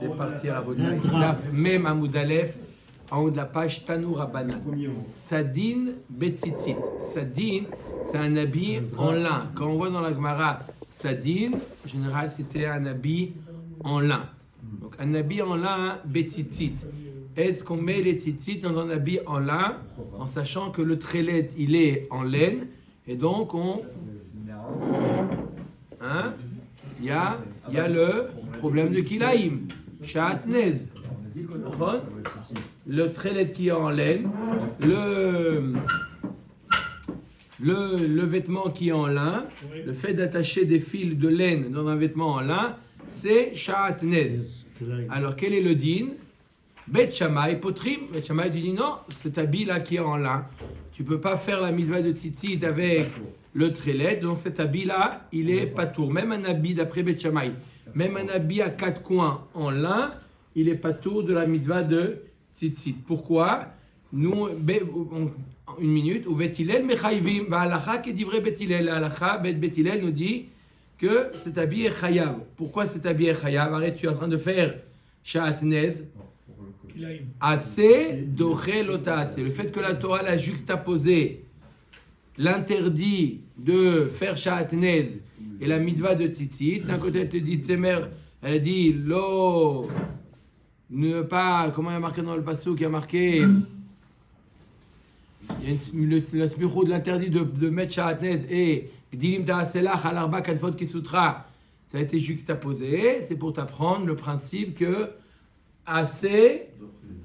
vais partir à votre daf, même à Moudalef, en haut de la page Tanour Rabbanan. Sadin Betzitzit. Sadin, c'est un habit en lin. Quand on voit dans la Gemara Sadin, en général, c'était un habit en lin. Donc, un habit en lin, Betzitzit. Est-ce qu'on met les tzitzit dans un habit en lin, en sachant que le trélet, il est en laine, et donc il y a le problème de kilaïm, shatnez. Le trélet qui est en laine, le vêtement qui est en lin, le fait d'attacher des fils de laine dans un vêtement en lin, c'est shatnez. Alors quel est le din? Bet Shammai potrim. Bet Shammai dit non, cet habit-là qui est en lin, tu peux pas faire la mitzvah de tzitzit avec le trélet, donc cet habit-là, il est patour. Même un habit, d'après Bet Shammai, même un habit à 4 coins en lin, il est patour de la mitzvah de tzitzit. Pourquoi? Nous, une minute, ou Bet Hillel mechayvim, va'alacha kedivre Bet Hillel. Alacha, Bet Hillel nous dit que cet habit est chayav. Pourquoi cet habit est chayav? Arrête, tu es en train de faire shatnez. Assez doché lota. C'est le fait que la Torah l'a juxtaposé l'interdit de faire shatnez et la mitzvah de tzitzit. D'un côté, elle te dit Tzemer, elle dit lo, ne pas, comment il y a marqué dans le passouk, il y a marqué, il y a le smichut de l'interdit de mettre shatnez et gdilim ta'aselach al arba kadfot kisutra. Ça a été juxtaposé. C'est pour t'apprendre le principe que assez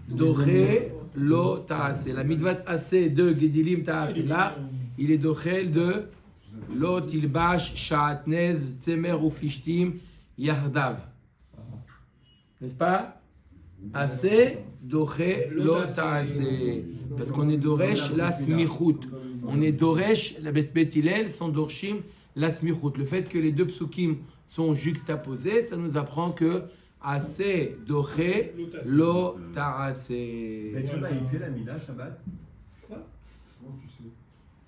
doché lo ta'ase. La mitzvah assez de gedilim ta'aselach, il est dochel de lo tilbash shatnez tzemer ufishtim yahdav. N'est-ce pas? Assez doché lo ta'ase. Parce qu'on est doresh la smichut. On est doresh, la Bet Hillel sont dorshim la smichut. Le fait que les deux psukim sont juxtaposés, ça nous apprend que assez doché lo ta'ase. Bet Shammai, il fait la Mila Shabbat? Quoi? Comment tu sais?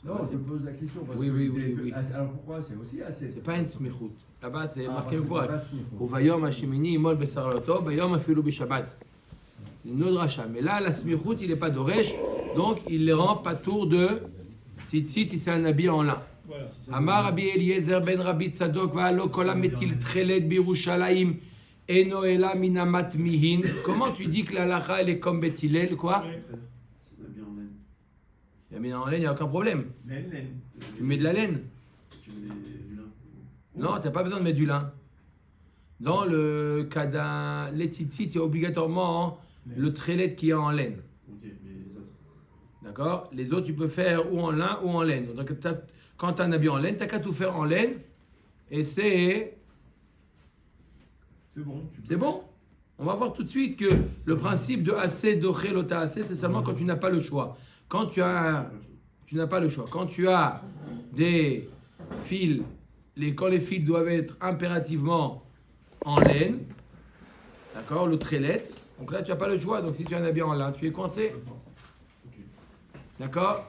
Non, je me pose la question. Parce oui, que oui. Alors pourquoi? C'est aussi assez. C'est pas une smichut. Là-bas, c'est marqué une parce que fois. c'est pas smichut. Au Vayom Hashemini, Imol Besarloto, Vayom Afilu Bishabbat. Une autre rachat. Mais là, la smichut, il n'est pas d'oresh, donc il les rend pas tour de tzitzit, si c'est un habit en lin. Amar Rabbi Eliezer ben Rabbi Tzadok va'alo kol hametil tchelet birushalayim eno ela min hamat mihin. Comment tu dis que la halacha elle est comme Bet Hillel, quoi? C'est habillé en laine. Il y a bien en laine, il n'y a aucun problème. Laine. Tu mets de la laine. Tu mets du lin. Non, tu n'as pas besoin de mettre du lin. Dans le cas d'un tzitzit, il y a obligatoirement le trélet qui est en laine. Ok, mais les autres. D'accord? Les autres, tu peux faire ou en lin ou en laine. Donc, quand tu as un habit en laine, tu n'as qu'à tout faire en laine. Et c'est bon. C'est bon? On va voir tout de suite que le principe de assez, doché, lota assez, c'est seulement quand tu n'as pas le choix. Quand tu n'as pas le choix. Quand tu as des fils, quand les fils doivent être impérativement en laine, d'accord, le trélet, donc là tu n'as pas le choix. Donc si tu as un habit en lin, tu es coincé. D'accord?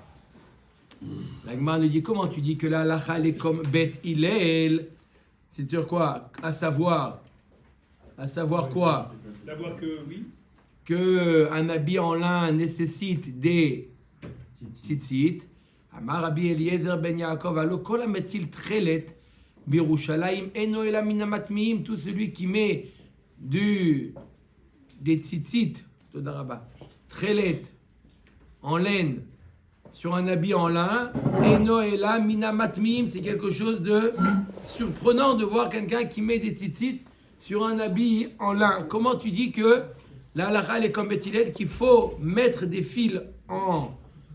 La Gemara nous dit comment tu dis que la halacha elle est comme Bet Hillel, c'est-à-dire quoi? À savoir quoi? D'avoir que, oui. Que un habit en lin nécessite des tzitzit. Amar Rabbi Eliezer ben Yaakov alo kol hametil tchelet birushalayim eno ela min hamat miim. Tout celui qui met des tzitzit, todarabah, tchelet en laine sur un habit en lin, eno ela min hamat miim. C'est quelque chose de surprenant de voir quelqu'un qui met des tzitzit sur un habit en lin. Comment tu dis que la halakha est comme Bet Hillel, qu'il faut mettre des fils en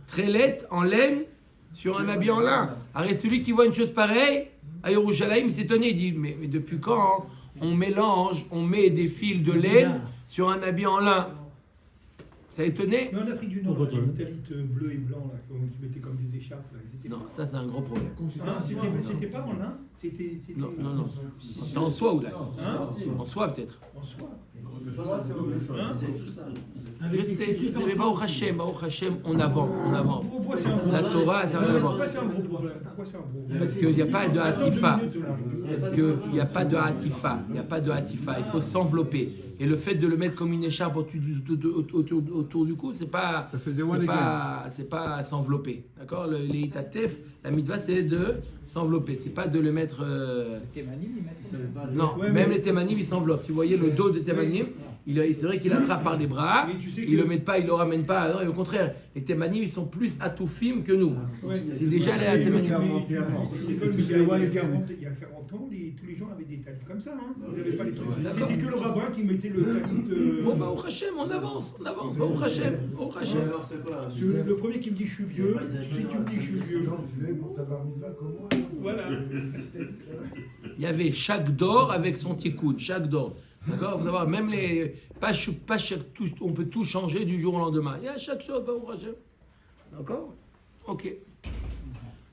trélet, en laine, sur un habit en lin? Alors celui qui voit une chose pareille, à Yerushalayim, il s'est étonné, il dit, mais depuis quand on mélange, on met des fils de laine sur un habit en lin? Ça a étonné? Mais en Afrique du Nord, les talites bleues et blancs, là, qui mettaient comme des écharpes, là, Non, ça c'est un gros problème. C'était pas en lin? Non. C'était en soie ou là? Hein? En soie peut-être. En soie. Ça, c'est autre chose. C'est tout ça. Avec Je les sais, tzitzit mais en Baruch Hashem, on avance. Pourquoi c'est un gros La problème Torah, c'est un avance. Pourquoi c'est un gros problème Pourquoi c'est un gros problème Parce qu'il n'y a pas de hatifa. Attends 2 minutes, là. Parce qu'il n'y a pas de hatifa. Il n'y a pas de hatifa. Il faut s'envelopper. Et le fait de le mettre comme une écharpe autour du cou, c'est pas. Ça faisait C'est pas s'envelopper. D'accord? Les itatef, la mitzvah, c'est de s'envelopper. C'est pas de le mettre. Non, Ouais, même mais- les témanim, ils s'enveloppent. Si vous voyez le dos de témanim, c'est vrai qu'il attrape par les bras. Mais tu sais Il que- le met pas, il le ramène pas. Non, et au contraire, les témanim, ils sont plus atoufim que nous. Ouais. C'est déjà les Mais- témanim. Clairement. Il y a 40 ans, tous les gens avaient des talis comme ça. Hein. Vous n'avez pas les trucs. D'accord. C'était que le rabbin qui mettait le talit de... Bon, bah, au Hachem, on avance. Au Hachem. Alors, c'est quoi Le premier qui me dit je suis vieux, si tu me dis je suis vieux. Tu veux pour ta bar mitzvah comme moi. Voilà. Il y avait chaque d'or avec son tikkun, chaque d'or. D'accord? Vous savez, même les. Pas chaque, on peut tout changer du jour au lendemain. Il y a chaque chose, bah, au Hachem. D'accord? Ok.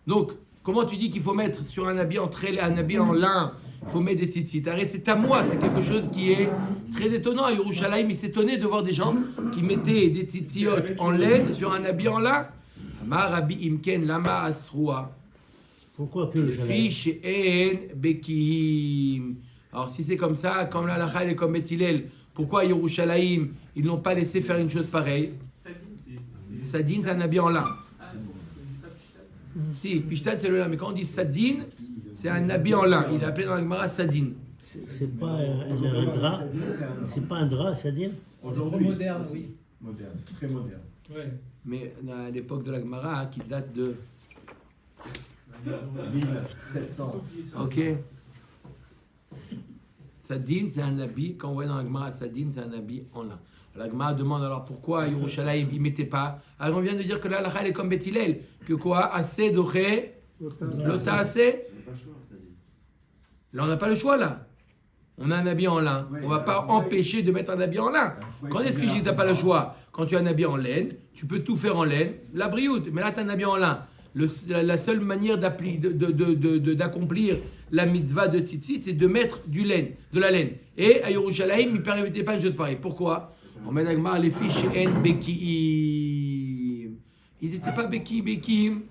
Donc, comment tu dis qu'il faut mettre sur un habit en trélé, un habit en lin, il faut mettre des tzitzit? Arrête, c'est à moi, c'est quelque chose qui est très étonnant. À Yerushalayim, il s'étonnait de voir des gens qui mettaient des tzitziot en laine sur un habit en lin. Amar Rabbi Imken Lama Asroa. Pourquoi que le Yerushalayim? Fish en Bekihim. Alors, si c'est comme ça, quand la halakha est comme Bethilel, pourquoi à Yerushalayim, ils n'ont pas laissé faire une chose pareille? Sadine, c'est un habit en lin. Si, Pishtat, c'est le lin. Mais quand on dit Sadine, c'est un habit en lin. Il est appelé dans la Gemara Sadine. C'est pas un drap. C'est pas un drap, ça dit? Aujourd'hui. Moderne, oui. Moderne, très moderne. Ouais. Mais à l'époque de la Gemara, hein, qui date de. 1700. Ok. Sadine, c'est un habit. Quand on voit dans la Gemara, Sadine, c'est un habit en lin. La Gemara demande alors pourquoi à Yerushalayim, ils ne mettaient pas. Alors on vient de dire que la halakha, elle est comme Beth Hillel. Que quoi? Assez doré, lota assez. C'est pas le choix, t'as dit. Là, on n'a pas le choix, là. On a un habit en lin. Oui, On ne va pas oui. empêcher de mettre un habit en lin. Oui, Quand est-ce que c'est je dis que tu n'as pas le choix? Quand tu as un habit en laine, tu peux tout faire en laine, la brioute. Mais là, tu as un habit en lin. La seule manière d'accomplir la mitzvah de tzitzit, c'est de mettre de la laine. Et à Yerushalayim, il ne permettait pas une chose pareille. Pourquoi? On met d'Agmar les fiches en Bekiim. Ils n'étaient pas Bekiim.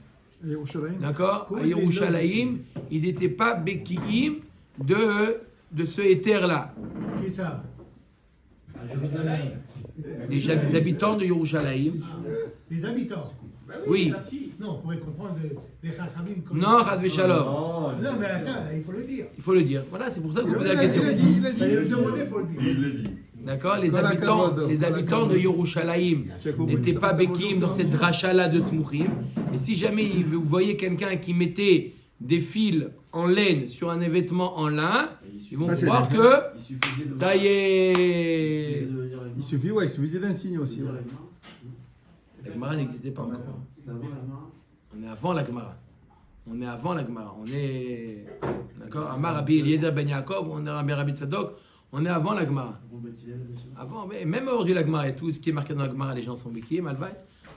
D'accord? À Yerushalayim, ils n'étaient pas Bekiim de ce éther-là. Qui ça? Les habitants de Yerushalayim. Les habitants. Oui. Non, on pourrait comprendre les chachamim comme... Non, Chaz v'Shalom. Non, mais attends, il faut le dire. Il faut le dire. Voilà, c'est pour ça que vous Il posez la a question. dit, il a demandé pour le dire. D'accord? Les Dans la habitants kavod, les dans la habitants de kavod. Yerushalayim n'étaient pas Bekim dans cette dracha-là de Smuchim. Et si jamais vous voyez quelqu'un qui mettait des fils en laine sur un vêtement en lin, ils vont croire que Il suffisait de. ça y Il est. suffisait de venir avec Il moi. suffisait d'un signe aussi. Venir Ouais. avec moi. La Gemara n'existait pas encore. C'était avant la main. On est avant la Gemara. On est avant la Gemara. On est. D'accord? Amar Rabbi Eliezer Ben Yaakov, on est Rabbi Tzadok, on est avant la Gemara. Bon, bah, tu l'as, bien sûr. Avant, mais même aujourd'hui, la Gemara et tout ce qui est marqué dans la Gemara, les gens sont béquillés, malvaï.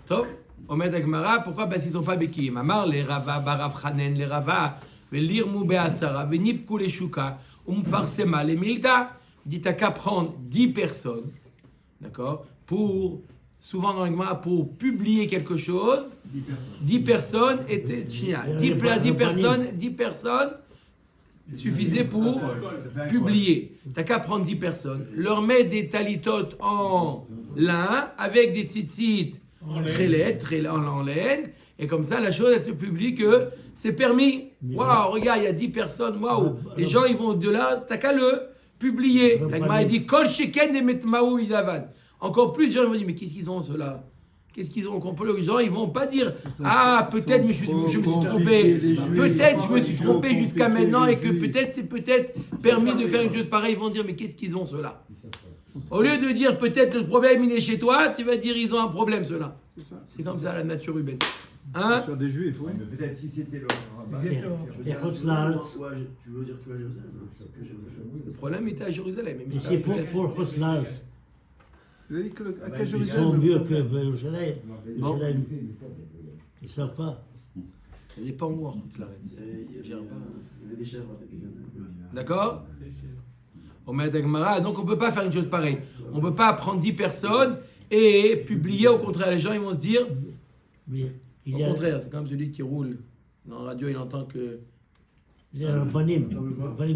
Top, on met la Gemara, pourquoi? Parce qu'ils ne sont pas béquillés. Mamar, les Rava, Barav Chanen, les Rava, Velirmu Beasara, Venipku les Shuka, Umfarsema, les Milta. Il dit, t'as qu'à prendre 10 personnes, d'accord, souvent dans la Gemara, pour publier quelque chose, 10 personnes étaient. 10 personnes suffisaient pour publier. T'as qu'à prendre 10 personnes, leur mettre des talitotes en lin avec des tzitzit en laine, et comme ça la chose elle se publie que c'est permis. Waouh, regarde, il y a 10 personnes, waouh, les gens ils vont de là, t'as qu'à le publier. La Gemara dit Kol sheken et metmaou idavan. Encore plus, les gens vont dire mais qu'est-ce qu'ils ont ceux-là? Qu'est-ce qu'ils ont compris? Les gens, ils vont pas dire ah peut-être je me suis trompé, peut-être je me suis trompé jusqu'à maintenant et que peut-être c'est peut-être permis de faire une chose pareille. Ils vont dire mais qu'est-ce qu'ils ont ceux-là? Au lieu de dire peut-être le problème il est chez toi, tu vas dire ils ont un problème ceux-là. C'est comme ça la nature humaine. Hein? Sur des juifs, oui. Mais peut-être si c'était le rabbin. Exactement. Tu veux Et dire, Hotz-Laaretz. tu veux dire que à Jérusalem? Que Jérusalem. Le problème était à Jérusalem. Mais Et ça, c'est peut-être- pour Hotz-Laaretz. Il a dit que à Ils sont Jérusalem. mieux que Yerushalayim. Yerushalayim. Ils ne savent pas. Ça dépend où en Hotz-Laaretz. Il y avait des chèvres avec des D'accord? On met la Gemara, donc on ne peut pas faire une chose pareille. On ne peut pas prendre 10 personnes et publié, au contraire, les gens ils vont se dire, Mais il au y a, contraire, c'est comme celui qui roule dans la radio, il entend que... il y a un Rabbanim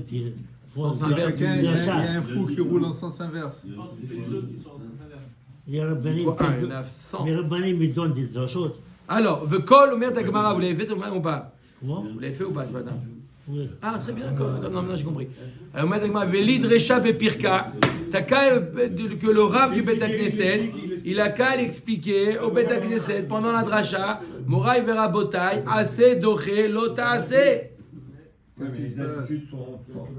qui font Sens inverse. Quelqu'un, il y a ça. un fou qui roule en sens inverse. Je pense que c'est les autres qui sont en sens inverse. Il y a un Rabbanim Quoi, il y en a 100. mais Rabbanim ils donnent des choses. Alors, Vekol, Omer Tagmara, vous l'avez fait ce matin ou pas? Comment? Vous l'avez fait ou pas ce matin? Oui. Ah, très bien, d'accord. Non, maintenant j'ai compris. Alors, Omer Tagmara, Velid Recha Bepirka, t'as qu'à que le rab du Beth Knesset, il a qu'à l'expliquer au Beth Knesset pendant la dracha, Moraï Vera Botaï, Assez Doché, Lota Assez. Ouais, mais les attitudes sont fortes.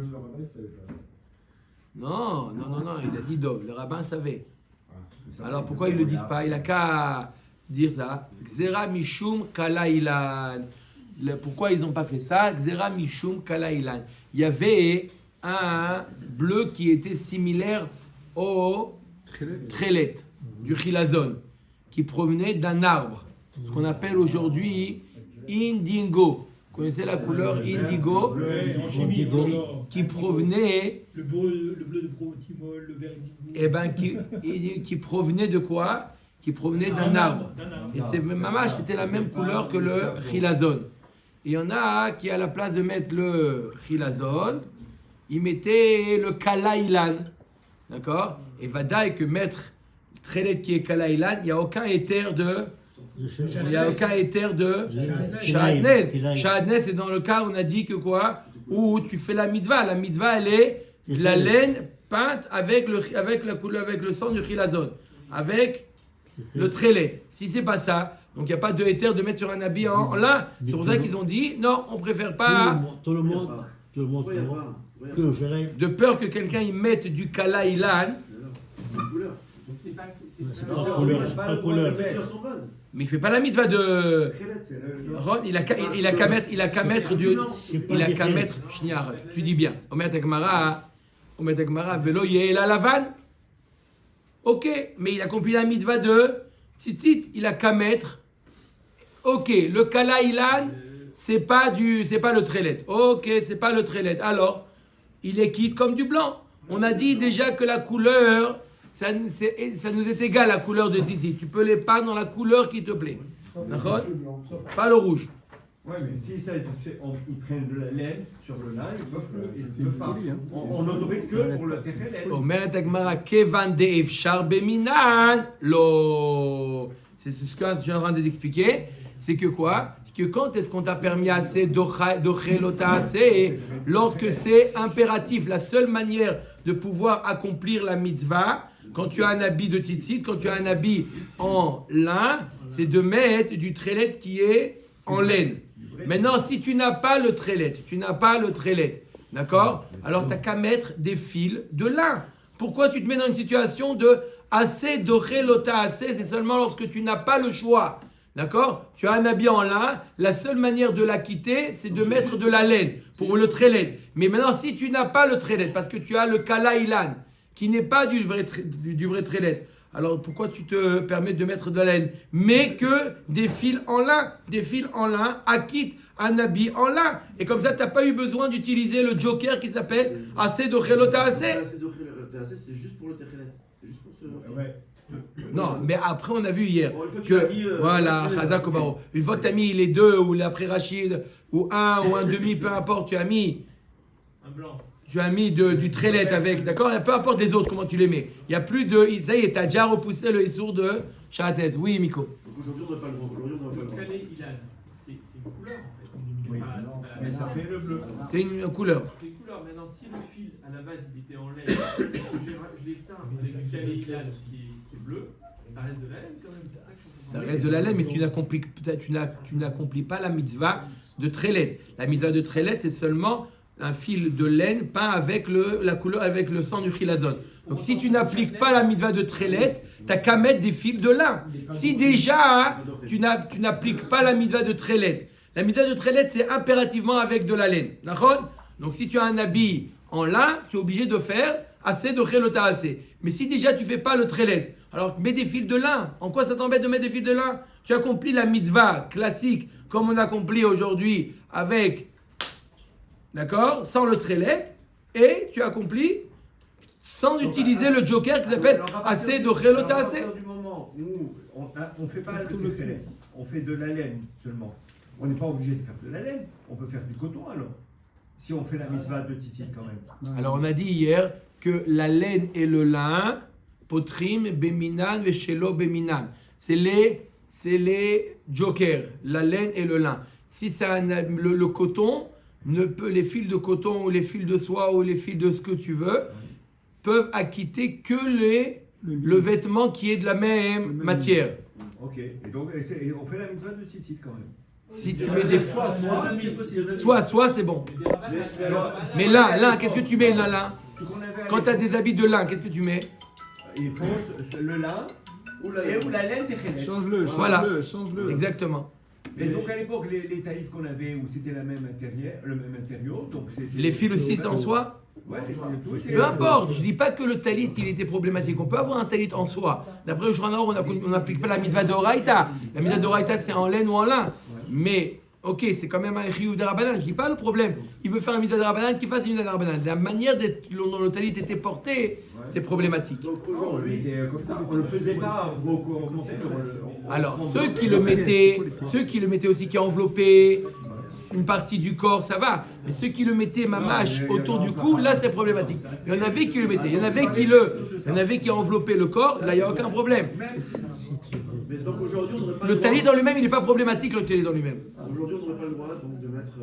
Non, il a dit Dov, le rabbin savait. Alors pourquoi ils ne le disent pas? Il a qu'à dire ça. Xera Mishum Kala Ilan. Pourquoi ils n'ont pas fait ça? Xera Mishum Kala Ilan. Il y avait un bleu qui était similaire au Trélet, du Chilazon, qui provenait d'un arbre, ce qu'on appelle aujourd'hui indigo. Vous connaissez la couleur indigo? Ouais, en chimie, Qui provenait... le bleu de protimol, le vert indigo. Eh ben, qui provenait de quoi? Qui provenait d'un arbre. Et c'est mamash, c'était la même couleur que le chilazon. Et il y en a qui, à la place de mettre le chilazon, ils mettaient le kalaïlan. D'accord? Et vadaï que mettre trélet qui est kalaïlan, il n'y a aucun éther de... Il n'y a aucun éther de Shahadnez. Shahadnez, c'est dans le cas où on a dit que quoi? Où tu fais la mitzvah. La mitzvah, elle est de la laine peinte avec la couleur, avec le sang du chilazon, avec le trélet. Si c'est pas ça, donc il n'y a pas de éther de mettre sur un habit en lin. C'est pour ça qu'ils ont dit non, on préfère pas. Tout le monde, Pourquoi il n'y a pas? que je rêve. De peur que quelqu'un y mette du kala ilan, C'est une couleur. C'est pas. C'est pas- pas Non, couleur, c'est c'est pas pas le couleur. Les couleurs sont bonnes. mais il fait pas la mitzvah de Très laid, c'est le- Ron. Il a qu'à mettre du. Il a qu'à mettre. Shniar, tu dis bien. Omer Tekmara, velo yehela lavan. Ok, mais il a accompli la mitzvah de tzitzit. Il a qu'à mettre. Ok, le kala ilan, c'est pas le trélet. Ok, c'est pas le trélet. Alors, il est quitte comme du blanc. On a dit déjà que la couleur, ça nous est égal la couleur de tzitzit. Tu peux les peindre dans la couleur qui te plaît. D'accord? Pas le rouge. Ouais, mais si ça, ils prennent de la laine sur le lin, ils peuvent pas. folie, hein. On n'autorise que pour le terrain. אומרת הגמרא, כיוון דאפשר במינן, לא. C'est ce que je suis en train d'expliquer. C'est que quoi? Que quand est-ce qu'on t'a permis assez d'ochelota assez? Lorsque c'est impératif. La seule manière de pouvoir accomplir la mitzvah, quand tu as un habit de tzitzit, quand tu as un habit en lin, c'est de mettre du trélet qui est en laine. Maintenant, si tu n'as pas le trélet, d'accord? Alors, tu n'as qu'à mettre des fils de lin. Pourquoi tu te mets dans une situation de assez d'ochelota assez? C'est seulement lorsque tu n'as pas le choix. D'accord? Tu as un habit en lin, la seule manière de l'acquitter, c'est de mettre de la laine pour le trélet. Mais maintenant, si tu n'as pas le trélet, parce que tu as le kala ilan, qui n'est pas du vrai trélet, alors pourquoi tu te permets de mettre de la laine? Mais que des fils en lin acquittent un habit en lin. Et comme ça, tu n'as pas eu besoin d'utiliser le joker qui s'appelle assez d'ochelota assez. Assez d'ochelota assez, c'est juste pour le terrelet. C'est juste pour ce. Ouais. Non, mais après, on a vu hier Bon, une fois que tu as mis, voilà, tu as mis Chazak Obaro. Une fois que tu as mis les deux, ou l'après Rachid, ou un demi, peu importe, tu as mis Un blanc. du trélet avec, d'accord? Peu importe les autres, comment tu les mets. Il n'y a plus de. Ça y est, tu as déjà repoussé le issour de Shahatez. Oui, Miko. Donc aujourd'hui, on n'a pas le droit. Aujourd'hui, on n'a pas le Le droit. calé ilan, c'est une couleur en fait. Oui, C'est pas la mais ça même. fait le bleu. C'est une couleur. C'est une couleur. Maintenant, si le fil à la base il était en laine, je l'ai teint avec du calé ilan qui est bleu, ça reste de la laine quand même. C'est ça que je Ça comprends. reste de la laine, mais tu n'accomplis pas la mitzvah de trélet. La mitzvah de trélet, c'est seulement un fil de laine peint avec la couleur, avec le sang du chilazon. Donc si tu n'appliques pas la mitzvah de trélet, tu n'as qu'à mettre des fils de lin. Si déjà tu n'appliques pas la mitzvah de trélet, la mitzvah de trélet c'est impérativement avec de la laine. D'accord? Donc si tu as un habit en lin, tu es obligé de faire assez de chelota assez. Mais si déjà tu fais pas le trélet, alors mets des fils de lin. En quoi ça t'embête de mettre des fils de lin? Tu accomplis la mitzvah classique comme on accomplit aujourd'hui avec, d'accord, sans le trélet, et tu accomplis sans utiliser le joker qui s'appelle assez de chelota assez. À partir du moment on ne fait pas le téchelet, on fait de la laine seulement. On n'est pas obligé de faire de la laine, on peut faire du coton alors. Si on fait la mitzvah de tzitzit quand même. Alors on a dit hier que la laine et le lin, potrim, beminan, veshelo, beminan. C'est les jokers, la laine et le lin. Si c'est le coton, les fils de coton ou les fils de soie ou les fils de ce que tu veux, peuvent acquitter que le vêtement qui est de la même matière. Ok, et donc on fait la mitzvah de tzitzit quand même. Si tu mets des soie, c'est bon. Mais lin, qu'est-ce que tu mets lin? Quand tu as des habits de lin, qu'est-ce que tu mets? Il faut le lin ou la laine téchelet. Change-le, Voilà. change-le. Exactement. Et donc à l'époque, les taillis qu'on avait où c'était le même matériau, donc Les fils aussi en soie? Ouais, Peu importe, je ne dis pas que le talit il était problématique. On peut avoir un talit en soie. D'après le Shulchan Aruch, on n'applique pas la mitzvah d'Oraïta. La mitzvah d'Oraïta c'est en laine ou en lin. Mais ok, c'est quand même un chiyuv de Rabbanan. Je ne dis pas le problème. Il veut faire une mitzvah de Rabbanan, qu'il fasse une mitzvah de Rabbanan. La manière dont le talit était porté, c'est problématique. Donc aujourd'hui, comme ça, on ne le faisait pas beaucoup. Alors ceux qui le mettaient aussi, qui enveloppaient une partie du corps, ça va. Mais ceux qui le mettaient mamache autour du cou, là c'est problématique. Il y en avait qui le mettaient, il y en avait qui enveloppaient le corps, là il n'y a aucun problème. Mais donc aujourd'hui, on n'aurait pas Le talit en lui-même, il n'est pas problématique, le talit en lui-même. Aujourd'hui, on n'aurait pas le droit donc, de mettre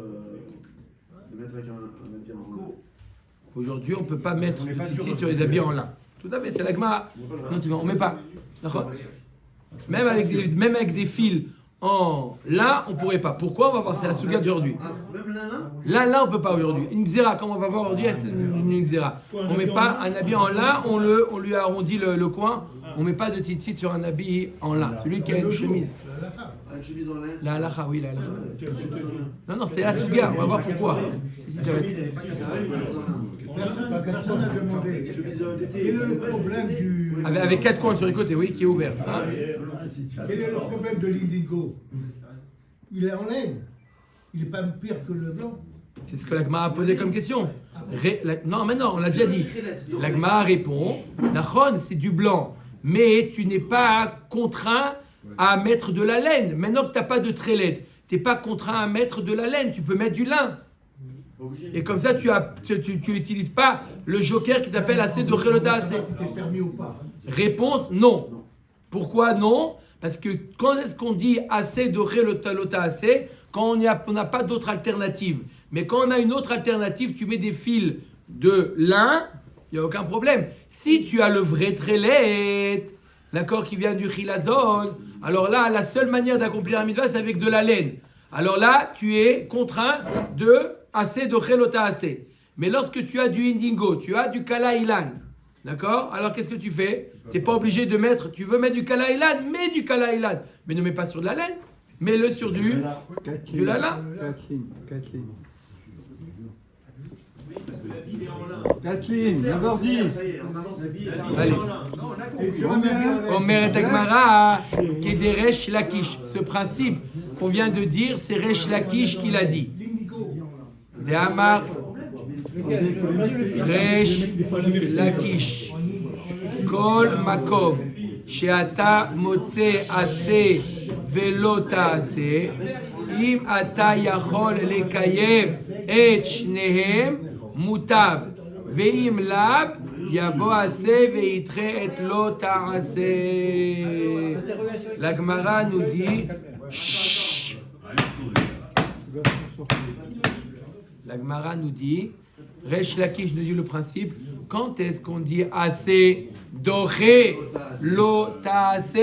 avec un habit en Aujourd'hui, on ne peut pas mettre de tzitzit sur les habits en lin. Tout à fait, c'est la Gemara. Non, on ne met pas. D'accord. Même avec des fils en lin, on ne pourrait pas. Pourquoi? On va voir, c'est la souga d'aujourd'hui. Même là Là, on ne peut pas aujourd'hui. Une xéra, comme on va voir aujourd'hui, c'est une xéra. On ne met pas un habit en lin, on lui arrondit le coin. On ne met pas de tzitzit sur un habit en lin. Celui qui a une chemise. une chemise en laine. La halakha, oui, la halakha. Non, c'est la souga, on va voir pourquoi. Personne n'a demandé. Quel est le problème du. Avec 4 coins sur les côtés, oui, qui est ouvert. Quel est le problème de l'indigo? Il est en laine. Il n'est pas pire que le blanc. C'est ce que la Gemara a posé comme question. Non, on l'a déjà dit. La Gemara répond, Nachon, c'est du blanc, mais tu n'es pas contraint à mettre de la laine. Maintenant que tu n'as pas de trélet, tu n'es pas contraint à mettre de la laine, tu peux mettre du lin. Et comme ça, tu n'utilises pas le joker qui s'appelle assez de relota assez. C'était permis ou pas? Réponse, non. Pourquoi non? Parce que quand est-ce qu'on dit assez de relota assez? Quand on n'a pas d'autre alternative. Mais quand on a une autre alternative, tu mets des fils de lin, il n'y a aucun problème. Si tu as le vrai trélet, d'accord, qui vient du chilazon, alors là, la seule manière d'accomplir un mitzvah, c'est avec de la laine. Alors là, tu es contraint de assez de chelota assez. Mais lorsque tu as du indigo, tu as du kala ilan, d'accord? Alors qu'est-ce que tu fais? Tu n'es pas obligé de mettre, tu veux mettre du kala ilan, mets du kala ilan. Mais ne mets pas sur de la laine, mets-le sur du lala. 4 lignes, 9h10. Allez. Omer et Agmara, Kederesh Lakish. Ce principe qu'on vient de dire, c'est Resh Lakish qui l'a dit. De Amar Resh Lakish. Kol Makom. Sheata Motse Ase Velo Taase. Im Ata Yachol Lekayem Et Shnehem Mutav. Veim Lab. Yavo assez veitre et lo ta'ase. La Gemara nous dit chut. La Gemara nous dit Resh Lakish nous dit le principe. Quand est-ce qu'on dit assez doré lo ta'ase?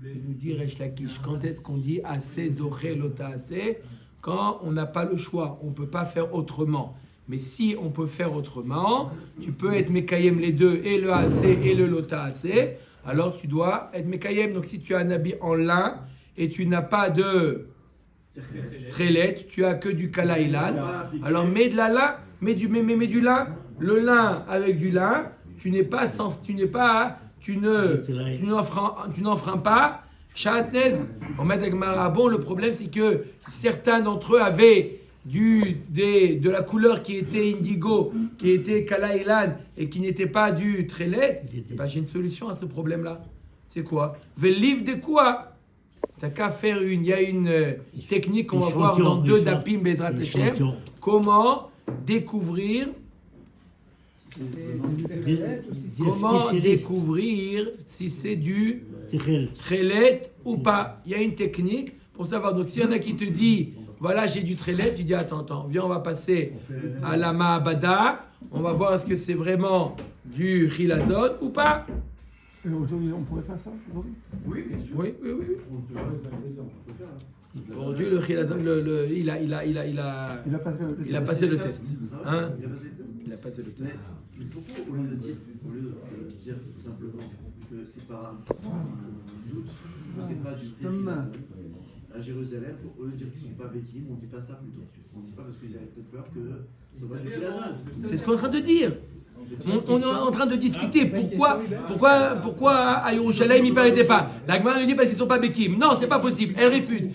Nous dit Resh Lakish. Quand est-ce qu'on dit assez doré lo ta'ase? Quand on n'a pas le choix, on ne peut pas faire autrement. Mais si on peut faire autrement, tu peux être Mekayem les deux, et le AC et le Lota AC, alors tu dois être Mekayem. Donc si tu as un habit en lin et tu n'as pas de trélet, tu as que du Kala Ilan, alors mets de la lin, mets du lin, le lin avec du lin, tu n'enfreins pas. Chatnez, on met Agmara. Bon, le problème c'est que certains d'entre eux avaient de la couleur qui était indigo, qui était kalaïlan et qui n'était pas du trelet, eh ben, j'ai une solution à ce problème-là. C'est quoi? Veliv de quoi? T'as qu'à faire il y a une technique qu'on va voir dans 2 dapim Bezrat Hashem. Comment découvrir si c'est du trelet ou pas. Il y a une technique pour savoir. Donc, s'il y en a qui te dit, voilà, j'ai du trelet, tu dis, attends, viens, on va passer à la Ma'abada. On va voir est-ce que c'est vraiment du chilazon ou pas. Aujourd'hui, on pourrait faire ça aujourd'hui? Oui, bien sûr. Oui. On peut faire les ingrédients, on peut faire. Aujourd'hui, le chilazon, il a passé le test. Hein? Il a passé le test. Mais pourquoi, au lieu de dire tout simplement que c'est pas un doute, que c'est pas du Tefilazon, à Jérusalem, au lieu de dire qu'ils ne sont pas béquim, on ne dit pas ça plutôt. On ne dit pas parce qu'ils avaient peut-être peur que ce soit du Tefilazon. C'est ce qu'on est en train de dire. On est en train de discuter pourquoi à Yerushalayim ils ne permettaient pas. La Gemara nous dit parce qu'ils ne sont pas béquim. Non, c'est pas possible. Elle réfute.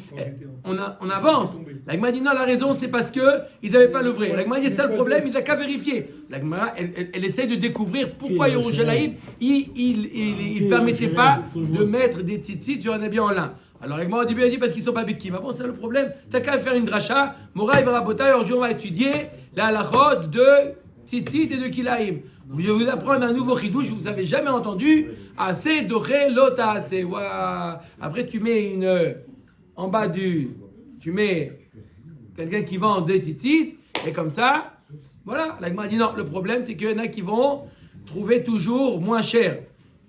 On avance. La Gemara dit non, la raison c'est parce qu'ils n'avaient pas le vrai. La Gemara dit c'est ça le problème, il n'a qu'à vérifier. La Gemara elle essaie de découvrir pourquoi Yerushalayim il ne permettait pas de mettre des tzitzit sur un habit en lin. Alors, au début, elle dit parce qu'ils ne sont pas béquim. Ah bon, c'est le problème. T'as qu'à faire une dracha. Moraï Varabotay, aujourd'hui, on va étudier la halachot de tzitzit et de kilaïm. Je vais vous apprendre un nouveau chidouche que vous n'avez jamais entendu. Assez doré lota assez. Après, tu mets en bas tu mets quelqu'un qui vend des tzitzit. Et comme ça, voilà. La Gemara dit non, le problème, c'est qu'il y en a qui vont trouver toujours moins cher.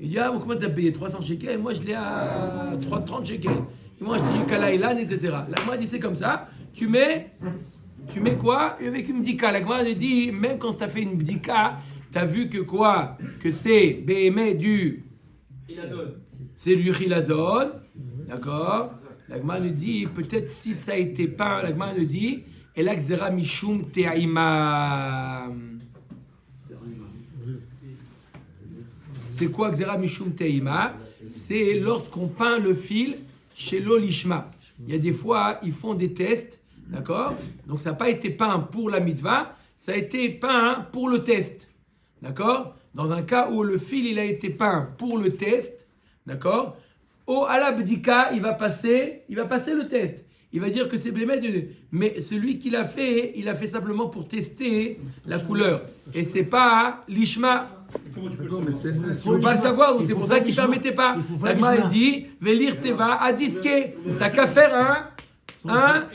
Il dit, comment tu as payé 300 shekels? Moi, je l'ai à 30 shekels. Et moi, je t'ai du kalaïlan, etc. La Gemara dit, c'est comme ça. Tu mets quoi? Avec une bdika. La Gemara dit, même quand tu as fait une bdika, tu as vu que quoi? Que c'est BME du... C'est du chilazon. D'accord? La Gemara nous dit, peut-être si ça a été peint, la Gemara nous dit, et la xera mishum te'aima. C'est quoi Xera Mishum Teima? C'est lorsqu'on peint le fil chez l'Olishma. Il y a des fois, ils font des tests, d'accord? Donc ça n'a pas été peint pour la mitzvah, ça a été peint pour le test, d'accord? Dans un cas où le fil il a été peint pour le test, d'accord? À la bdika, il va passer le test. Il va dire que c'est bémet, mais celui qui l'a fait, il a fait simplement pour tester la couleur. Et c'est pas l'ishma. Comment tu peux D'accord, le mais savoir? c'est Il ne faut pas le savoir, donc c'est pour ça qu'il ne permettait pas. La Gemara elle dit, Velir Teva, à disquer. T'as qu'à faire un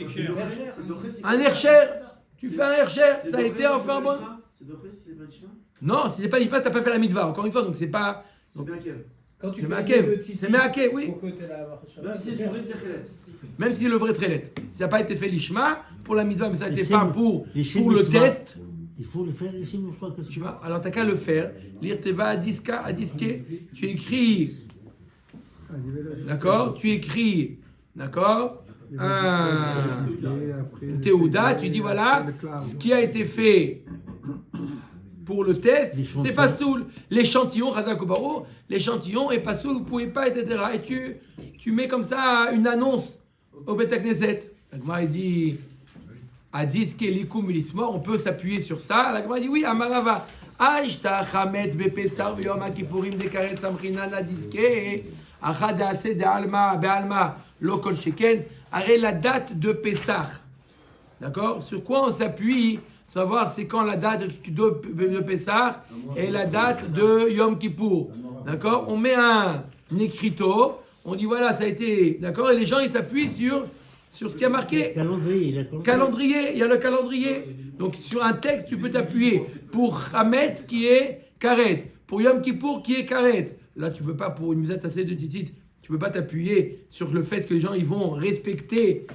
hercher. Tu fais un hercher, ça a été enfin bon. C'est doré, c'est pas l'ishma? Non, si c'est pas l'ishma, t'as pas fait la mitzvah. Encore une fois, donc c'est pas. C'est bien Kev. Quand tu C'est fais Me'akev. le petit C'est Me'akev, oui. pour que t'aies la marche. Même si c'est du vrai Techelet. Même si c'est le vrai trelet. Si ça n'a pas été fait l'ishma pour la mitzvah, mais ça a été peint pour les le mitzvah. test. Il faut le faire ici, je crois que Tu vois, alors t'as qu'à le faire. Lire Teva à disquer. Tu écris. D'accord? Tu écris. D'accord? Une Théouda, tu dis voilà, ce qui a été fait pour le test, c'est pas soul. L'échantillon, Radakobaro, l'échantillon est pas soul, vous pouvez pas, etc. Et tu mets comme ça une annonce au Beth Knesset. La Gemara il dit à disque likum lismor, on peut s'appuyer sur ça. La Gemara dit oui, Amarava. Aishta chamet bepesar v'yom akipurim dekaret samchinan à disque. Achad ase de alma be'alma lo kol sheken. Arrête la date de Pessah. D'accord? Sur quoi on s'appuie? Savoir c'est quand la date de Pessah et la date de Yom Kippour. D'accord? On met un écriteau, on dit voilà, ça a été. D'accord? Et les gens ils s'appuient sur ce qui a marqué. Calendrier, il y a le calendrier. Donc sur un texte, tu peux t'appuyer pour Hametz qui est Karet, pour Yom Kippour qui est Karet. Là, tu peux pas, pour une mise assez de titit, tu peux pas t'appuyer sur le fait que les gens ils vont respecter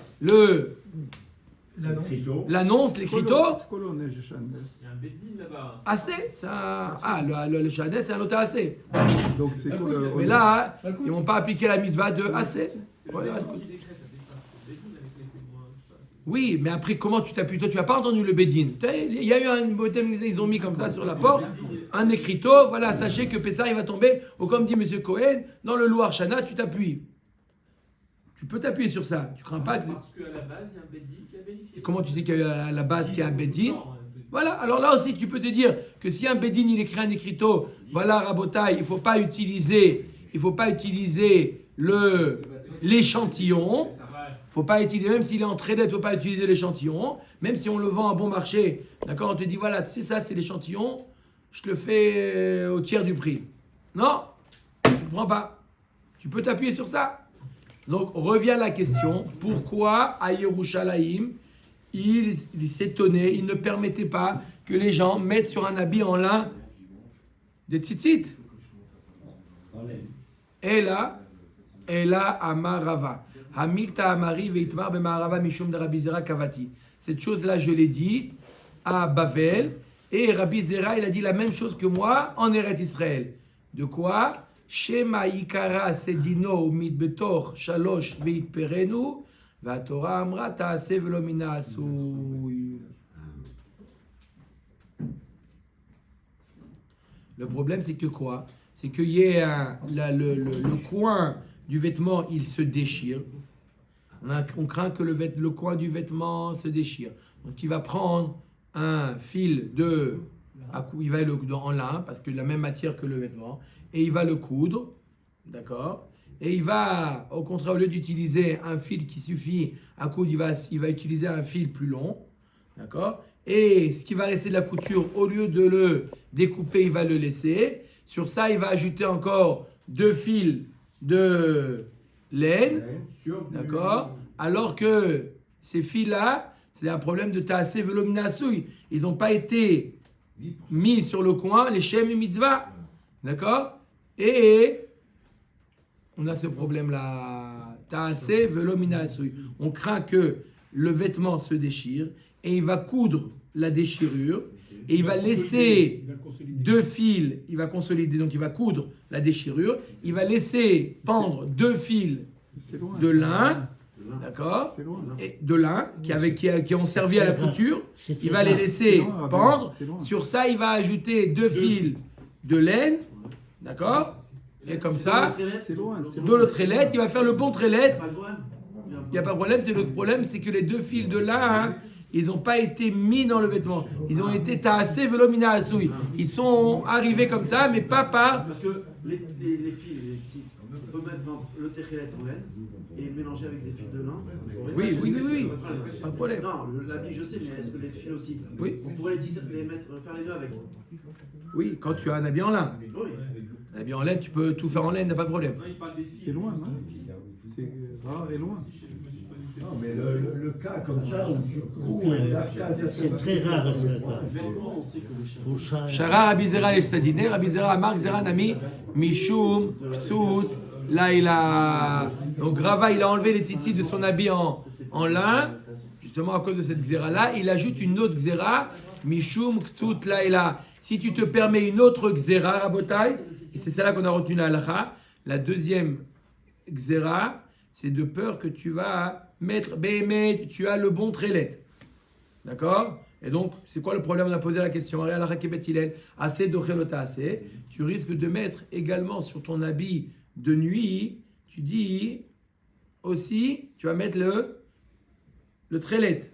l'annonce, l'écriteau. C'est quoi le neige Chanel? Il y a un Bédine là-bas. Assez, le Shadeh, c'est un autre assez. Donc c'est quoi le... Mais là, ils vont pas appliquer la mitzvah de assez. C'est le Voilà. Bédine qui décrète, ça fait ça. Le Bédine avec les témoins, tout ça. Oui, mais après, comment tu t'appuies? Toi, tu n'as pas entendu le Bédine. Il y a eu ils ont mis comme ça sur la porte, un écriteau, voilà, sachez que Pessah, il va tomber, ou comme dit M. Cohen, dans le Louar Shana, tu t'appuies. Tu peux t'appuyer sur ça. Tu crains pas que... Parce qu'à la base, il y a un Beddin qui a vérifié. Comment tu sais qu'il y a à la base qu'il y a un Beddin? Non, c'est- Voilà, alors là aussi tu peux te dire que si un Beddin il écrit un écriteau, voilà Rabotai, il ne faut pas utiliser l'échantillon. Ouais. Faut pas utiliser, même s'il est en traded, il ne faut pas utiliser l'échantillon. Même si on le vend à bon marché, d'accord, on te dit voilà, tu sais ça c'est l'échantillon, je te le fais au tiers du prix. Non, tu ne prends pas. Tu peux t'appuyer sur ça. Donc revient la question, pourquoi à Yerushalayim, il s'étonnait, il ne permettait pas que les gens mettent sur un habit en lin des tzitzit. Et là, Amarava. Hamilta Amari Veitmar Bemarava Mishum de Rabbi Zera Kavati. Cette chose-là, je l'ai dit à Bavel. Et Rabbi Zera, il a dit la même chose que moi en Eretz Israël. De quoi? Shema Ikara Sedino Umid Betor Shalosh Veit Perenu. Va Torah Amra Taase Velo Mina Asui. Le problème, c'est que quoi? C'est qu'il y a le coin du vêtement, il se déchire. On craint que le coin du vêtement se déchire. Donc, il va prendre un fil il va en lin, parce que la même matière que le vêtement, et il va le coudre, d'accord? Et il va, au contraire, au lieu d'utiliser un fil qui suffit à coudre, il va utiliser un fil plus long, d'accord? Et ce qui va rester de la couture, au lieu de le découper, il va le laisser. Sur ça, il va ajouter encore 2 fils de laine, d'accord? Alors que ces fils-là, c'est un problème de Taaseh Velo Mina Asui. Ils n'ont pas été mis sur le coin, les Shem et Mitzvah, d'accord? Et on a ce problème-là, Taaseh Velo Mina Asui. On craint que le vêtement se déchire et il va coudre la déchirure et il va laisser 2 fils, il va consolider, donc il va coudre la déchirure, il va laisser pendre 2 fils de lin, d'accord, et de lin qui ont servi à la couture, il va les laisser pendre. Sur ça, il va ajouter 2 fils de laine, d'accord, et comme ça, de l'autre trélette, il va faire le bon trélette. Il n'y a pas de problème, le problème, c'est que les 2 fils de lin, ils n'ont pas été mis dans le vêtement. Ils ont été tassés Velo Mina Asui. Ils sont arrivés comme ça, mais pas par... Parce que les fils, les sites, on peut mettre le téchelet en laine et mélanger avec des fils de lin. Oui. Pas de problème. Non, l'habit, je sais, mais est-ce que les fils aussi? Oui. On pourrait faire les deux avec. Oui, quand tu as un habit en lin. Oui. Un habit en laine, tu peux tout faire en laine, il n'y a pas de problème. Non, il parle des filles. C'est loin, non? C'est rare et loin. Non, mais le cas comme ça, où tu cours et t'as C'est très rare ce cas. Vêtements, on sait que le chat. Pour ça, Shara Rabbi Zera Leftadine, Rabbi Zera Amar Zera Nami, Mishum, Psout, Laïla. Donc Rava, il a enlevé les tzitzit de son habit en lin, justement à cause de cette xéra-là. Il ajoute une autre xéra, Mishum, Psout, Laïla. Si tu te permets une autre xéra, Rabotai, et c'est celle-là qu'on a retenu la halakha, la deuxième xéra, c'est de peur que tu vas mettre, Béhémet, tu as le bon trélet. D'accord? Et donc, c'est quoi le problème? On a posé la question. Assez d'ochelota assez. Tu risques de mettre également sur ton habit de nuit, tu dis aussi, tu vas mettre le trélet.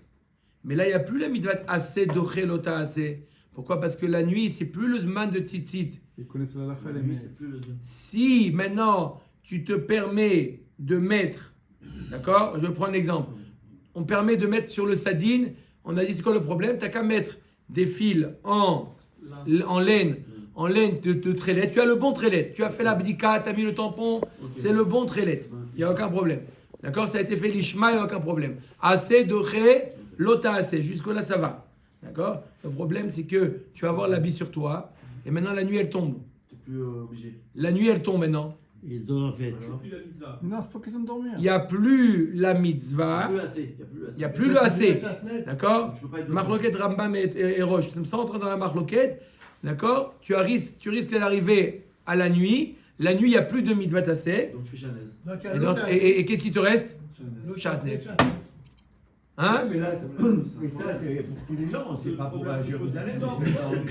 Mais là, il n'y a plus la mitzvah assez d'ochelota assez. Pourquoi? Parce que la nuit, c'est plus le zman de tzitzit. Ils connaissent la halakha, les mecs. Si maintenant tu te permets de mettre, d'accord, je vais prendre l'exemple, on permet de mettre sur le sadine, on a dit c'est quoi le problème? Tu n'as qu'à mettre des fils en laine de trélet, tu as le bon trélet, tu as fait l'abdika, tu as mis le tampon, c'est le bon trélet, il n'y a aucun problème, d'accord, ça a été fait l'ishma, il n'y a aucun problème, assez doré, l'ota assez, jusque là ça va, d'accord, le problème c'est que tu vas avoir l'habit sur toi, et maintenant la nuit elle tombe, T'es plus obligé. la nuit elle tombe maintenant. ils doivent faire. Plus la mitzvah. Non, c'est pas question de dormir. Il n'y a plus la Il mitzvah, n'y a plus assez. il n'y a plus le assez, d'accord? Tu peux pas être Marloquette Rambam et Roche, sans entrer dans la marloquette, d'accord? Tu risques d'arriver à la nuit, il n'y a plus de mitzvah assez, Donc tu fais Chanez. et qu'est-ce qui te reste? Chatnez. Hein? Mais là, c'est pour tous les gens, c'est pas pour Jérusalem.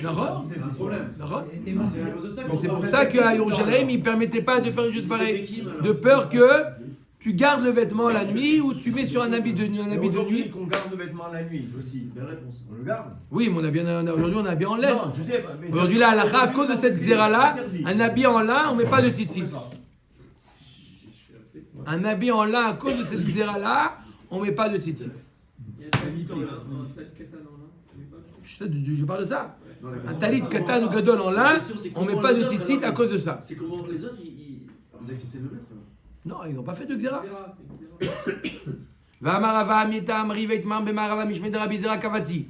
D'accord. C'est le problème. D'accord? C'est à cause de ça. C'est pour ça qu'à Yerushalayim, ils ne permettaient pas de faire une chose pareille, de peur que tu gardes le vêtement la nuit ou tu mets sur un habit de nuit. Un habit de nuit. Qu'on garde le vêtement la nuit aussi. Belle réponse. On le garde. Oui, mais aujourd'hui on a habillé en laine. Non, je sais pas. mais Aujourd'hui, ça- là, à la à cause de cette xéra-là, un habit en lin, on met pas de tzitzit. Un habit en lin, à cause de cette xéra-là, on met pas de tzitzit. Il y a un talit en lin, un talit katan en lin. Je parle de ça. Non, la Un question, talit c'est katan ou comment- gadol en lin, La question, c'est on met comment pas les de autres, tzitzit alors, à cause de ça. C'est comment les autres, ils acceptaient de le mettre. Non, ils n'ont pas fait de xéra. C'est xéra. V'amarava amitam riveitman bemarava mishmed Rabbi Zera kavati.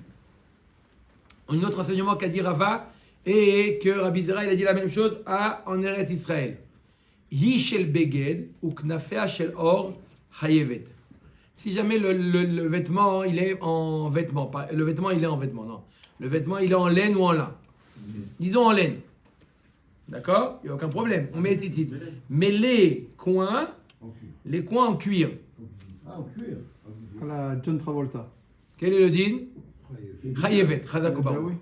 Un autre enseignement qu'a dit Rava et que Rabbi Zera il a dit la même chose en Eretz Israël. Hi shel beged ou knafea shel or hayevet. Si jamais le vêtement il est en vêtement, le vêtement il est en vêtement, non. Le vêtement il est en laine ou en lin. Disons en laine. D'accord? Il n'y a aucun problème. On met les tzitzit. Mais les coins en cuir. Ah, en cuir. La John Travolta. Quel est le din? Chayevet, chazak Bah obaou. oui.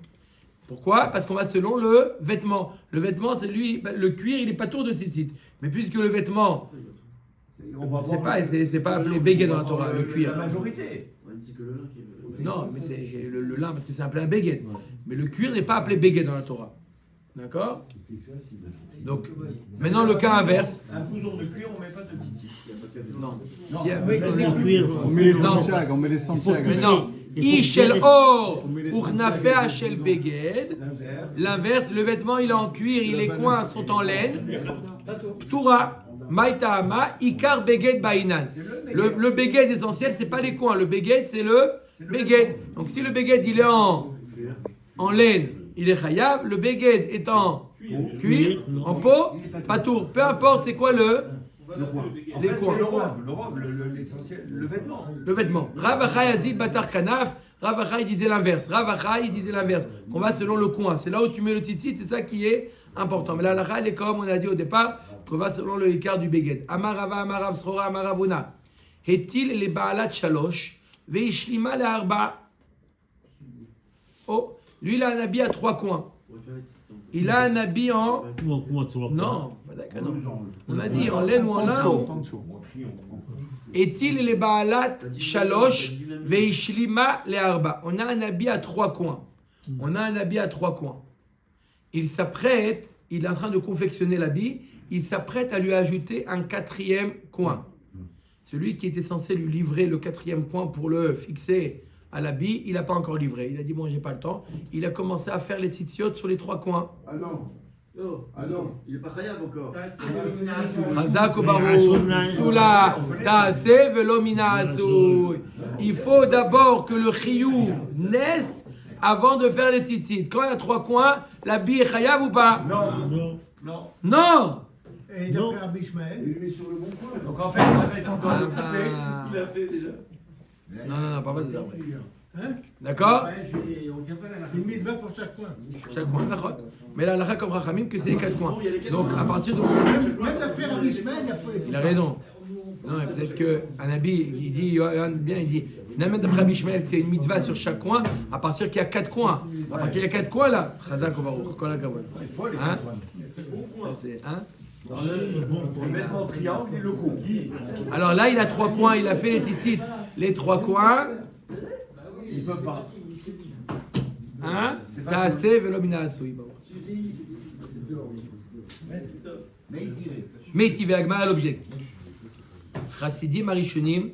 Pourquoi? Parce qu'on va selon le vêtement. Le vêtement, c'est lui, le cuir, il n'est pas tour de tzitzit. Mais puisque le vêtement, On va c'est voir pas appelé béguet dans la Torah, le La cuir. majorité. On dit c'est que le lin qui est. Non, mais c'est le lin parce que c'est appelé un béguet. Mais le cuir n'est pas appelé béguet dans la Torah. D'accord? Donc, maintenant le cas inverse. Un blouson de cuir, on met pas de titi. Non. Non, Si- avec Le cuir. On met les Non. Santiago, on met les Santiago. Mais non. Il faut Ishel tirer. or, On met les uchnafea shel beged. l'inverse. L'inverse, le vêtement il est en cuir, les coins sont en laine. Toura, maïtahama, ikar beged bainan. Le beged essentiel, c'est pas les coins. Le beged, c'est le beged. Donc si le beged il est en laine, il est chayav. Le beged est en cuir, en peau, pas tout. Peu importe, c'est quoi le En Les fait, coins. c'est le robe, l'essentiel, le vêtement. vêtement. Rav Achai Azid Batar Kanaf. Rav Achai disait l'inverse. Rav Achai disait l'inverse. Qu'on va selon le coin. C'est là où tu mets le tzitzit, c'est ça qui est important. Mais la halakha, elle est comme on a dit au départ, qu'on va selon le écart du beged. Amarava, Amarav, Srora, Amaravuna. Hetil les Baalat Shalosh, Veishlima le Arba. Oh, lui il a un habit à 3 coins. Il a un habit en. Comment tu vois pas? Non, pas d'accord, non. On a dit en laine ou en lin. Tancho. Est-il les Baalat Shalosh Veishlima le Arba. On a un habit à 3 coins. On a un habit à 3 coins. Il s'apprête, il est en train de confectionner l'habit, il s'apprête à lui ajouter un 4e coin. Celui qui était censé lui livrer le 4e coin pour le fixer à l'habit, il n'a pas encore livré. Il a dit bon, j'ai pas le temps. Il a commencé à faire les tzitziot sur les 3 coins. Ah non. Non. Ah non. Il est pas khayab encore. Chazak ou Baruch, Soula, Taaseh velo mina asui. Il faut d'abord que le chiyuv naisse avant de faire les tzitzit. Quand il y a 3 coins, l'habit est chayav ou pas? Non, Non. non. Non. Et d'après Rabbi Ishmael, Il met sur le bon coin. Donc en fait, il va être encore le couplet. Ah, Il a fait déjà. non, pas de ça. hein, D'accord? une mitzvah pour chaque coin. Chaque coin, d'accord. Mais là, la comme Rachamim, que c'est les 4 coins. Donc, à partir de. Même d'après Rabbi Ishmael, il n'y a pas. Il a raison. Non, mais peut-être qu'un habit, il dit, bien, il dit, même d'après Rabbi Ishmael, c'est une mitzvah sur chaque coin, à partir qu'il y a 4 coins. À partir qu'il y a 4 coins, là, Chazak ou Baruch, kol hakavod. Il faut les Hein? coins. Ça, c'est, hein? Dans le vêtement triangle, il le coupe. Alors là, il a 3 coins, il a fait les titites. Les 3 coins, Il ne peut pas. hein? Taaseh velo mina asui. Mais il va à l'objet. Chassidim Arishonim,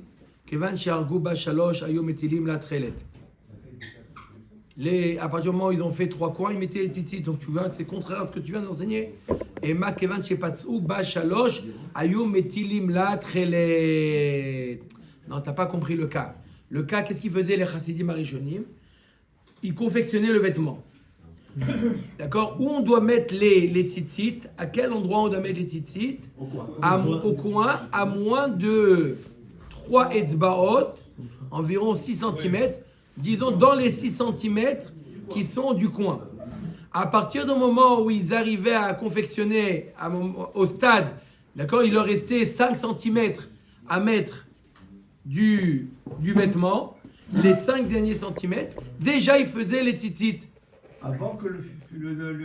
Kevan Shargu Ba Shalosh Ayo Metilim La Trelet. À partir du moment où ils ont fait 3 coins, ils mettaient les tzitzit. Donc tu vois que c'est contraire à ce que tu viens d'enseigner. Et Ma Kevan Shepatzou Ba Shalosh Ayo Metilim La Trelet. Non, t'as pas compris le cas. Le cas, qu'est-ce qu'ils faisaient les Chassidim Arishonim? Ils confectionnaient le vêtement. D'accord? Où on doit mettre les tzitzit? À quel endroit on doit mettre les tzitzit? Au coin, à moins de 3 etzbaot, environ 6 cm, disons dans les 6 cm qui sont du coin. À partir du moment où ils arrivaient à confectionner au stade, d'accord, il leur restait 5 cm à mettre du vêtement, les 5 derniers centimètres, déjà ils faisaient les tzitzit. Avant que le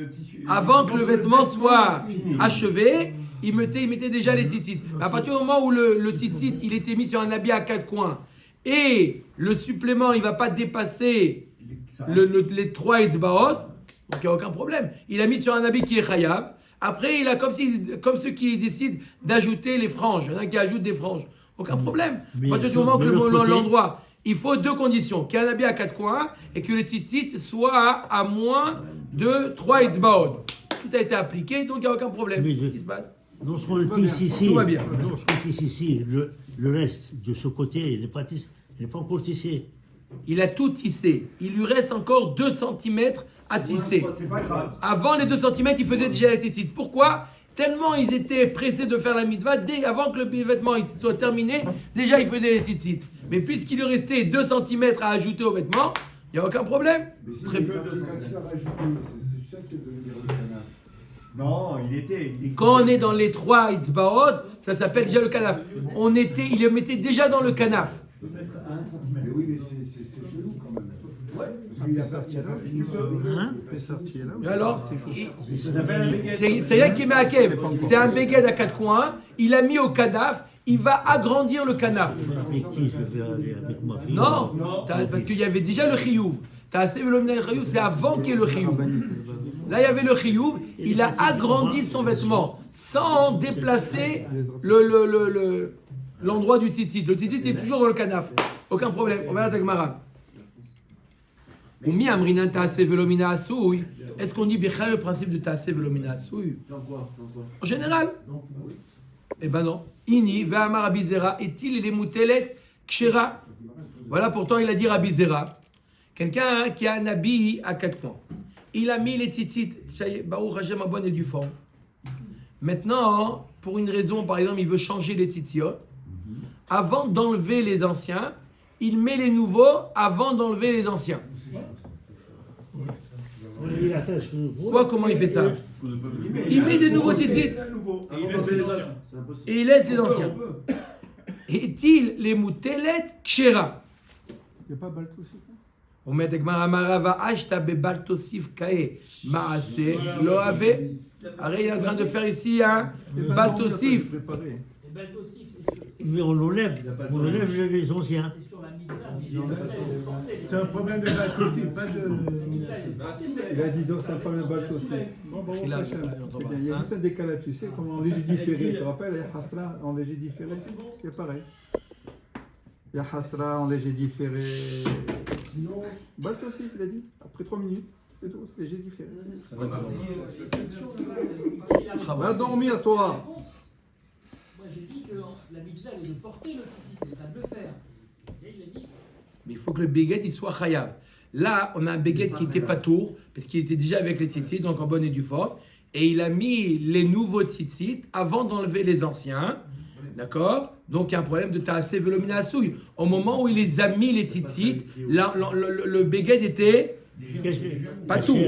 tissu. Avant que le vêtement soit Fini. achevé, il mettait déjà les titites. Mais à partir du moment où le titit, il était mis sur un habit à 4 coins, et le supplément, il ne va pas dépasser les 3 itzbaot, donc il n'y a aucun problème. Il a mis sur un habit qui est chayav. Après, il a comme ceux qui décident d'ajouter les franges. Il y en a qui ajoutent des franges. Aucun problème. À partir du moment que l'endroit, il faut 2 conditions. Qu'il y ait un habit à 4 coins et que le titit soit à moins de 3 itzbaot. Tout a été appliqué, donc il n'y a aucun problème. Oui, Qu'est-ce qui se passe? Lorsqu'on le tisse ici, Tout va bien. lorsqu'on tisse ici, le reste de ce côté, il n'est pas encore tissé. Il a tout tissé. Il lui reste encore 2 cm à tisser. C'est pas grave. Avant les 2 cm, il faisait déjà la titit. Pourquoi? Tellement ils étaient pressés de faire la mitzvah, avant que le vêtement soit terminé, déjà ils faisaient les tzitzit. Mais puisqu'il lui restait 2 cm à ajouter au vêtement, il n'y a aucun problème. Très bien. Non, il était. Quand on est dans les 3 itzbaot, ça s'appelle déjà le canaf. Il le mettait déjà dans le canaf. Mais oui, mais c'est chelou quand même. Ouais. Parce qu'il a sorti là, il est sorti là. Et alors, Ça s'appelle un béguet. c'est rien qui met à Kev. C'est un béguet à 4 coins. Il a mis au canaf. Il va agrandir le canaf. Avec qui je vais aller avec ma fille? Non, parce qu'il y avait déjà le chiyuv. T'as assez le chiyuv, c'est avant qu'il y ait le chiyuv. Là, il y avait le chiyuv. Il a agrandi son vêtement sans déplacer l'endroit du titit. Le titit est toujours dans le canaf. Aucun problème. On va la Gemara. Est-ce qu'on dit bien le principe de Taase Velomina Asouy? Dans quoi? En général. Eh ben non. Ini ve'amar Rabbi Zera est-il les moutelet kshera? Voilà, pourtant il a dit Rabbi Zera. Quelqu'un qui a un habit à 4 points. Il a mis les tzitzit. Ça y est, Baruch Hashem a bonne et du fond. Maintenant, pour une raison, par exemple, il veut changer les tzitziot. Avant d'enlever les anciens, il met les nouveaux avant d'enlever les anciens. Quoi, comment il fait ça? Il met des nouveaux tzitzit. Et il laisse les anciens. C'est impossible. Et il laisse les anciens. Est-il les moutelet kshera? Il n'y a pas Baltou aussi? אומר הגמרא אמר רבא אשתא בבל תוסיף כאה מעשה לא הווה. הרי il est en train de faire ici un בל תוסיף. Les balles aussi, c'est Mais on enlève les anciens. sur la mitzvah. C'est un problème de Baltoti, pas de. Il a dit donc c'est un problème de Baltou aussi. Il a- C'est bien. Il y a juste un décalage, tu sais, comme en légiféré. Tu te rappelles, il y a Hasra en légiféré. C'est pareil. Il y a Hasra en légiféré. Baltou aussi, il a dit. Après 3 minutes, c'est tout, c'est légiféré. Va dormir, toi. Moi j'ai dit que la mitzvah elle est de porter le tzitzit, elle n'est pas de le faire. Et il a dit, Mais il faut que le béguet il soit chayav. Là, on a un béguet qui était pas tour, parce qu'il était déjà avec les tzitzit, donc en bonne et due forme. Et il a mis les nouveaux tzitzit avant d'enlever les anciens. D'accord? Donc il y a un problème de Taase Velomina Asouy. Au moment où il les a mis les tzitzit, le béguet était pas tour.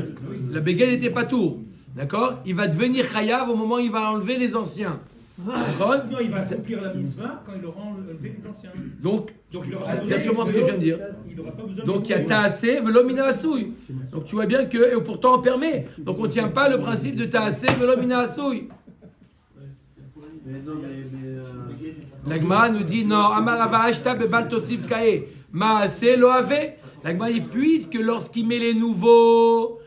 Le béguet n'était pas tour. D'accord? Il va devenir chayav au moment où il va enlever les anciens. D'accord? Non, il va accomplir la mitzvah quand il aura enlevé les anciens. Donc, il aura c'est exactement ce que je viens de dire. Il n'aura pas besoin Donc il y a Taase Velomina Asouy. Donc tu vois bien que, et pourtant on permet. Donc on ne tient pas le principe de Taase Velomina Asouy. Mais non, La Gemara nous dit non, Amarava Ashta Bebal Tosif Kae. Maase lo ave. La Gemara dit puisque lorsqu'il met les nouveaux,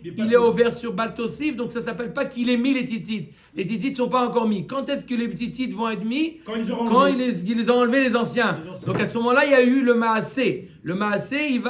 il est ouvert sur Baltosif, donc ça ne s'appelle pas qu'il ait mis les titites. Les titites ne sont pas encore mis. Quand est-ce que les titites vont être mis? Quand ils auront Quand enlevé. ils les ont enlevés les anciens. Donc à ce moment-là, il y a eu le Maasé. Le Maasé, il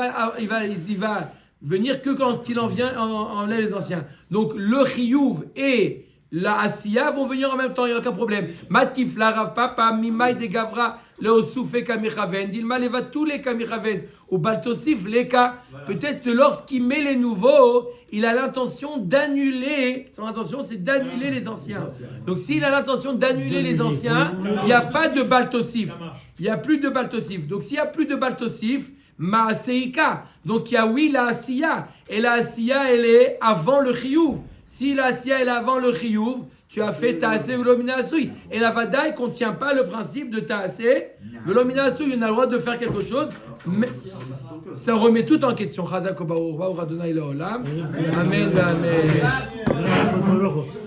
va venir que quand il enlève les anciens. Donc le Chiyuv et la Asiya vont venir en même temps, il n'y a aucun problème. Matif la Rav Papa, Mimai de Gavra, le Osoufe Kamichaven, Dilma Leva tous les Kamichaven, ou Baltosif les cas. Peut-être que lorsqu'il met les nouveaux, il a l'intention d'annuler, son intention c'est d'annuler les anciens. Donc s'il a l'intention d'annuler les anciens, il n'y a pas de Baltosif. Ça marche. Il n'y a plus de Baltosif. Donc s'il n'y a plus de Baltosif, Maaseika. Donc il y a oui la Asiya. Et la Asiya, elle est avant le Chiyuv. Si la Asiya elle est avant le Chiyuv, tu as fait Taasé Velo Minasui. Et la Vadaï ne contient pas le principe de Taasé Velo Minasui. On a le droit de faire quelque chose, mais ça remet tout en question. Chazak Obaour, Adonai Leolam. Amen, amen. Amen.